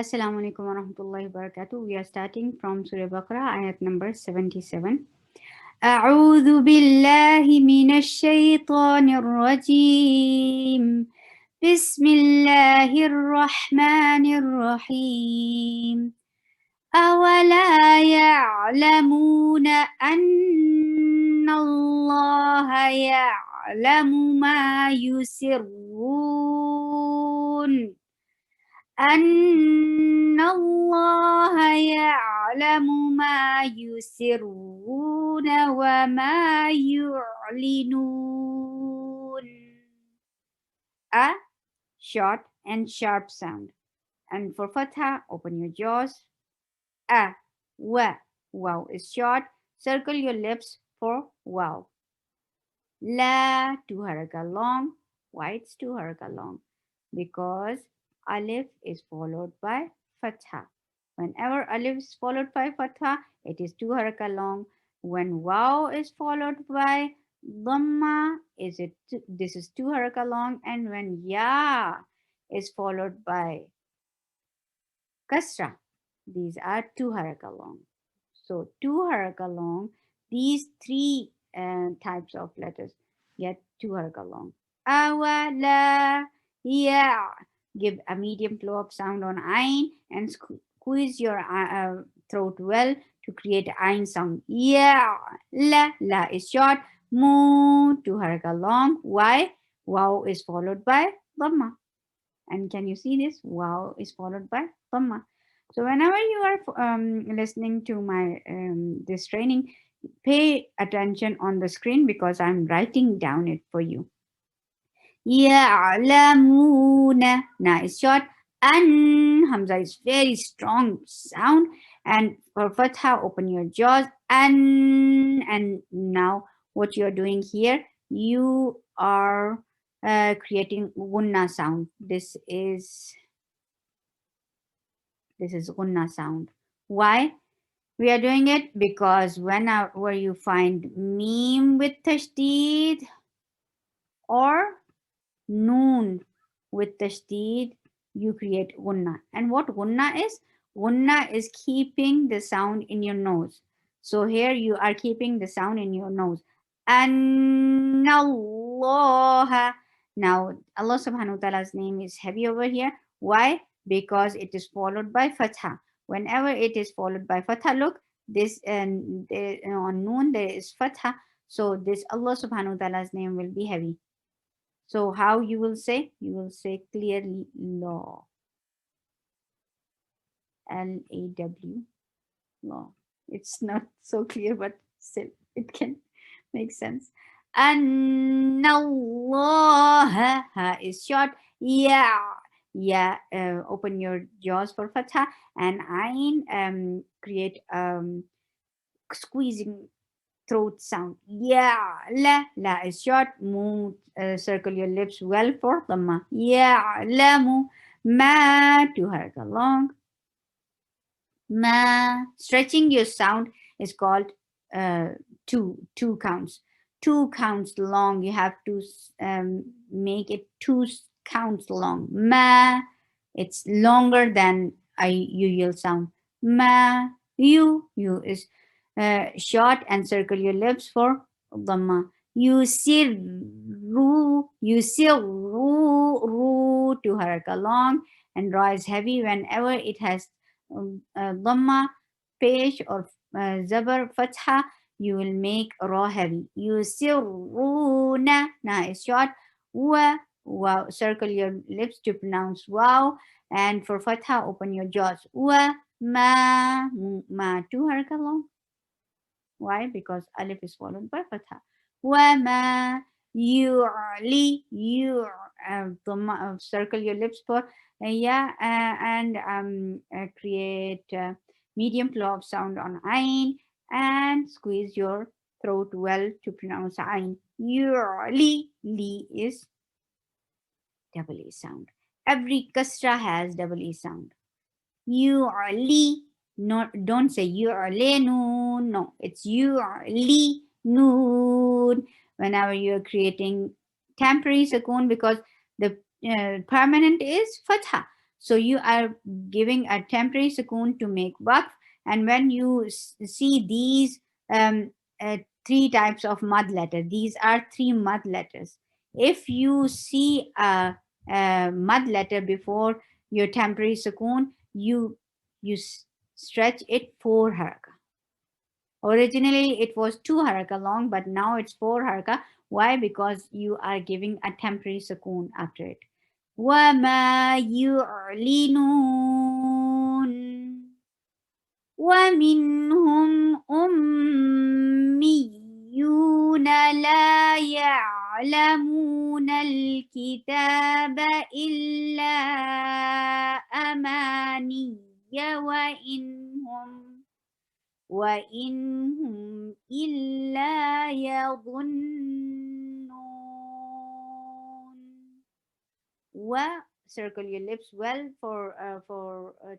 Assalamu alaikum wa rahmatullahi wa barakatuh. We are starting from Surah Baqarah, ayat number 77. أعوذ بالله من الشيطان الرجيم بسم الله الرحمن الرحيم أولا يعلمون أن الله يعلم ما يسرون أن الله يعلم ما يسرون وما يعلنون. A short and sharp sound. And for fatha, open your jaws. A, wa. Wow is short. Circle your lips for wow. La, two haraka long. Why it's two haraka long? Because alif is followed by fatha. Whenever alif is followed by fatha, it is two haraka long. When waw is followed by dhamma, this is two haraka long, and when ya is followed by kasra, these are two haraka long. So two haraka long, these three types of letters get two haraka long. Awa, la, ya. Give a medium flow of sound on ain and squeeze your throat well to create ain sound. Ya, la is short. Mu, two haraka long. Why? Wow is followed by dhamma. And can you see this? Wow is followed by dhamma. So whenever you are listening to my this training, pay attention on the screen because I'm writing down it for you. يَعْلَمُونَ. Na is short. An, Hamza is very strong sound. And for fatha, open your jaws. And now what you're doing here, you are creating gunna sound. This is gunna sound. Why? We are doing it because whenever you find meme with tashdid or noon with tashdid, you create gunna. And what gunna is? Gunna is keeping the sound in your nose. So here you are keeping the sound in your nose. Anallah. Now Allah subhanahu wa ta'ala's name is heavy over here. Why? Because it is followed by fatha. Whenever it is followed by fatha, look, this and on noon there is fatha. So this Allah subhanahu wa ta'ala's name will be heavy. So how you will say? You will say clearly law. L-A-W, law. It's not so clear, but still it can make sense. And Allah is short. Yeah. Yeah. Open your jaws for fatha and ain create squeezing throat sound. Yeah, la is short. Move, circle your lips well for dhamma. Yeah, lamu, ma, two haraka long. Ma, stretching your sound is called two counts. 2 counts long. You have to make it 2 counts long. Ma, it's longer than a usual sound. Ma, you is short and circle your lips for dhamma. Ru, to haraka long, and ra is heavy whenever it has dhamma, pesh or zabar, fatha, you will make ra heavy. Yusirruna, na is short. Wow, circle your lips to pronounce wow, and for fatha, open your jaws. Ma, two haraka long. Why? Because alif is followed by fatha. Wama yu'li, circle your lips for and create medium flow of sound on ain and squeeze your throat well to pronounce ain. Yu'li, li is double E sound. Every kasra has double E sound. Yu'li, don't say yu'linu, no, it's yu'li noon. Whenever you're creating temporary sukoon, because the permanent is fatha. So you are giving a temporary sukoon to make waqf. And when you see these um, three types of mud letter, these are three mud letters. If you see a mud letter before your temporary sukoon, you stretch it 4 haraka. Originally, it was 2 haraka long, but now it's 4 haraka. Why? Because you are giving a temporary sukoon after it. وَمَا يُعْلِنُونَ وَمِنْهُمْ أُمِّيُّونَ لَا يَعْلَمُونَ الْكِتَابَ إِلَّا أَمَانِيَّ وَإِنْهُمْ إِلَّا يَظُنُّونَ. Circle your lips well for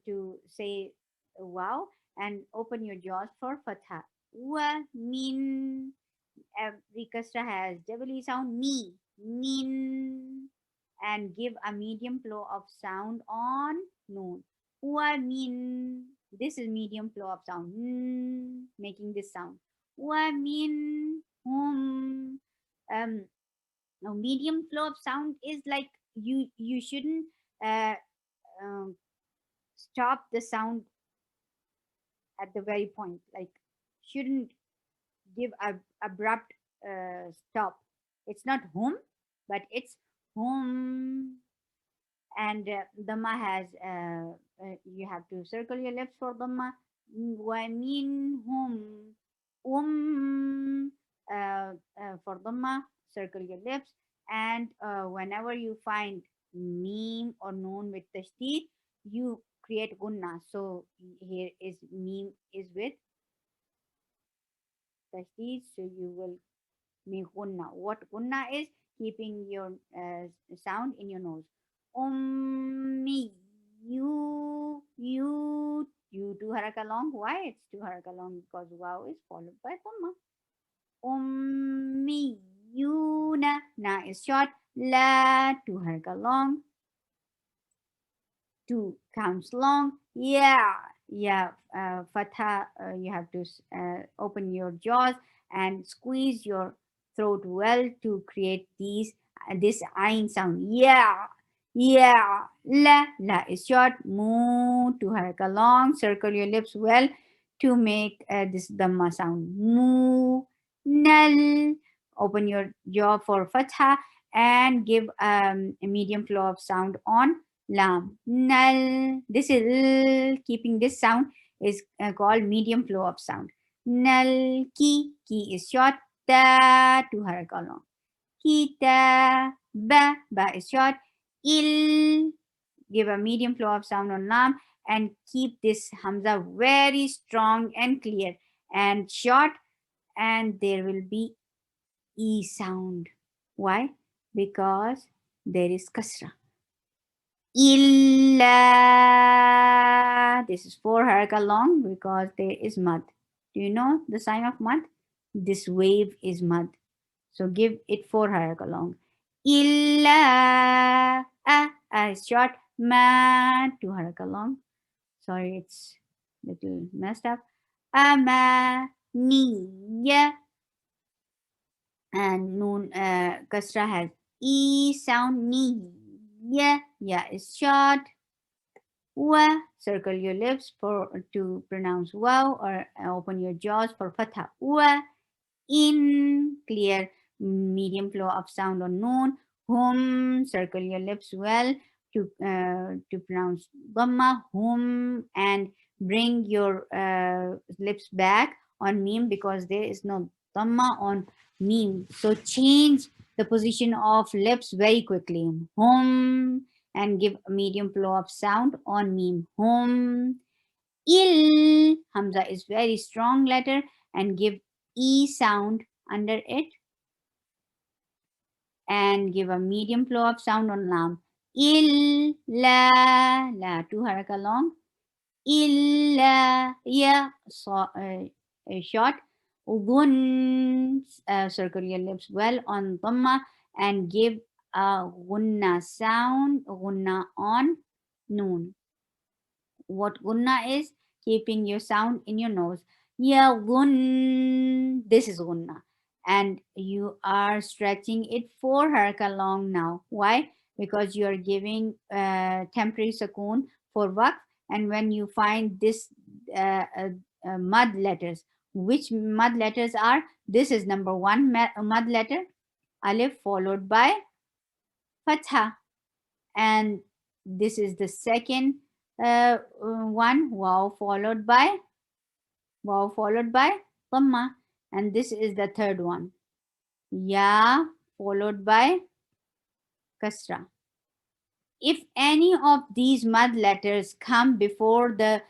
to say wow, and open your jaws for fatha. Wa min. Every kasra has double e sound. Min, and give a medium flow of sound on noon. Wa min. This is medium flow of sound. Making this sound. Wa min hum. Now medium flow of sound is like you shouldn't uh, um, stop the sound at the very point, like shouldn't give a abrupt stop. It's not hum, but it's hum. And dhamma has you have to circle your lips for dhamma. Wa minhum for dhamma, circle your lips. And whenever you find meme or noon with tashdid, you create gunna. So here is meme is with tashdid, so you will make gunna. What gunna is? Keeping your sound in your nose. Ummi, you 2 haraka long. Why it's 2 haraka long? Because wow is followed by dhamma. Ummiyuna, na is short. La 2 haraka long. 2 counts long. Yeah, yeah. Fatha, you have to open your jaws and squeeze your throat well to create this ain sound. Yeah, yeah. La is short. Moo 2 haraka long. Circle your lips well to make this dhamma sound. Moo. Nal. Open your jaw for fatha and give a medium flow of sound on lam. Nal. This is keeping this sound is called medium flow of sound. Nal ki. Ki is short. Ta 2 haraka long. Kita. Ba is short. Il. Give a medium flow of sound on lam and keep this hamza very strong and clear and short, and there will be e sound. Why? Because there is kasra. Illa. This is 4 haraka long because there is mud. Do you know the sign of mud? This wave is mud. So give it 4 haraka long. Illa. Is short. Ma 2 haraka long. Sorry, it's little messed up. Ama niya, and noon kasra has e sound. Ni. Yeah is short. Wa, circle your lips for to pronounce wow, or open your jaws for fatha. Wa, in, clear medium flow of sound on noon. Hum, circle your lips well to pronounce dhamma. Hum, and bring your lips back on meme because there is no dhamma on meme. So change the position of lips very quickly. Hum, and give a medium flow of sound on meme. Hum. Il, hamza is very strong letter, and give e sound under it and give a medium flow of sound on lam. Il, la 2 haraka long. Illa, ya, so, short. Gun, circle your lips well on dhamma and give a gunna sound, gunna on noon. What gunna is? Keeping your sound in your nose. Yeah, gun. This is gunna. And you are stretching it 4 haraka long now. Why? Because you are giving temporary sukoon for waqf. And when you find this mud letters, which mud letters are? This is number one mud letter, alif, followed by fatha. And this is the second one, wow followed by dhamma. And this is the third one, ya followed by kasra. If any of these mud letters comes before the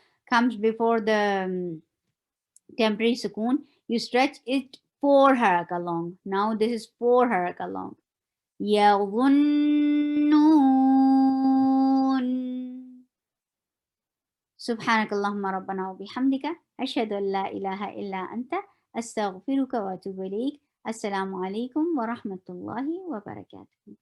temporary sukoon, you stretch it 4 haraka long. Now this is 4 haraka long. يظنون. سبحانك اللهم ربنا وبحمدك أشهد أن لا إله إلا أنت أستغفرك وأتوب إليك. السلام عليكم ورحمة الله وبركاته.